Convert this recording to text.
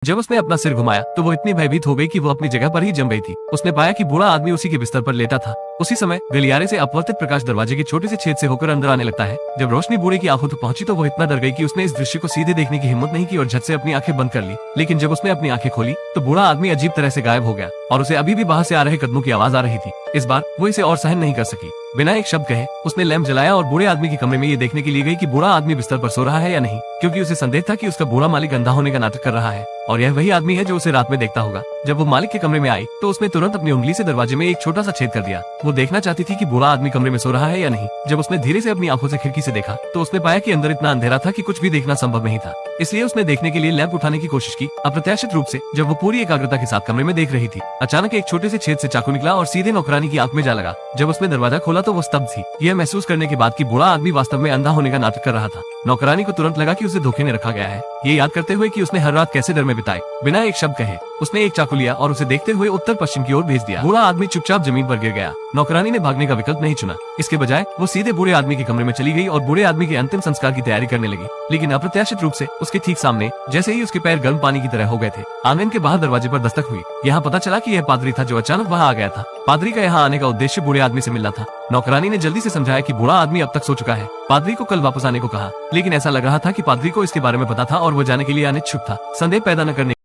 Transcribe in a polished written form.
जब उसने अपना सिर घुमाया तो वो इतनी भयभीत हो गई कि वो अपनी जगह पर ही जम गई थी। उसने पाया कि बूढ़ा आदमी उसी के बिस्तर पर लेटा था। उसी समय गलियारे से अपवर्तित प्रकाश दरवाजे के छोटे से छेद से होकर अंदर आने लगता है। जब रोशनी बूढ़े की आंखों तक पहुंची तो वो इतना डर गई कि उसने इस दृश्य को सीधे देखने की हिम्मत नहीं की और झट से अपनी आंखें बंद कर ली। लेकिन जब उसने अपनी आंखें खोली तो बूढ़ा आदमी अजीब तरह से गायब हो गया और उसे अभी भी बाहर से आ रहे कदमों की आवाज आ रही थी। इस बार वो इसे और सहन नहीं कर सकी। बिना एक शब्द कहे उसने लैंप जलाया और बूढ़े आदमी के कमरे में ये देखने के लिए गई कि बूढ़ा आदमी बिस्तर पर सो रहा है या नहीं, क्योंकि उसे संदेह था कि उसका बूढ़ा मालिक अंधा होने का नाटक कर रहा है और यह वही आदमी है जो उसे रात में देखता होगा। जब वो मालिक के कमरे में आई तो उसने तुरंत अपनी उंगली से दरवाजे में एक छोटा सा छेद कर दिया। वो देखना चाहती थी कि बूढ़ा आदमी कमरे में सो रहा है या नहीं। जब उसने धीरे से अपनी आंखों से खिड़की से देखा तो उसने पाया कि अंदर इतना अंधेरा था कि कुछ भी देखना संभव नहीं था। इसलिए उसने देखने के लिए लैंप उठाने की कोशिश की। अप्रत्याशित रूप से जब वो पूरी एकाग्रता के साथ कमरे में देख रही थी, अचानक एक छोटे से छेद से चाकू निकला और सीधे नौकरानी की आंख में जा लगा। जब उसने दरवाजा खोला तो वो स्तब्ध थी, यह महसूस करने के बाद कि बूढ़ा आदमी वास्तव में अंधा होने का नाटक कर रहा था। नौकरानी को तुरंत लगा कि उसे धोखे में रखा गया है, ये याद करते हुए कि उसने हर रात कैसे डर में बिताए। बिना एक शब्द कहे उसने एक चाकू लिया और उसे देखते हुए उत्तर पश्चिम की ओर भेज दिया। बूढ़ा आदमी चुपचाप जमीन पर गिर गया। नौकरानी ने भागने का विकल्प नहीं चुना, इसके बजाय वो सीधे बूढ़े आदमी के कमरे में चली गई और बूढ़े आदमी के अंतिम संस्कार की तैयारी करने लगी। लेकिन अप्रत्याशित रूप से उसके ठीक सामने जैसे ही उसके पैर गर्म पानी की तरह हो गए थे, आंगन के बाहर दरवाजे पर दस्तक हुई। यहाँ पता चला कि यह पादरी था जो अचानक वहाँ आ गया था। पादरी का यहाँ आने का उद्देश्य बूढ़े आदमी से मिलना था। नौकरानी ने जल्दी से समझाया कि बूढ़ा आदमी अब तक सो चुका है। पादरी को कल वापस आने को कहा, लेकिन ऐसा लग रहा था कि पादरी को इसके बारे में पता था और वो जाने के लिए अनिच्छुक था। संदेह पैदा न करने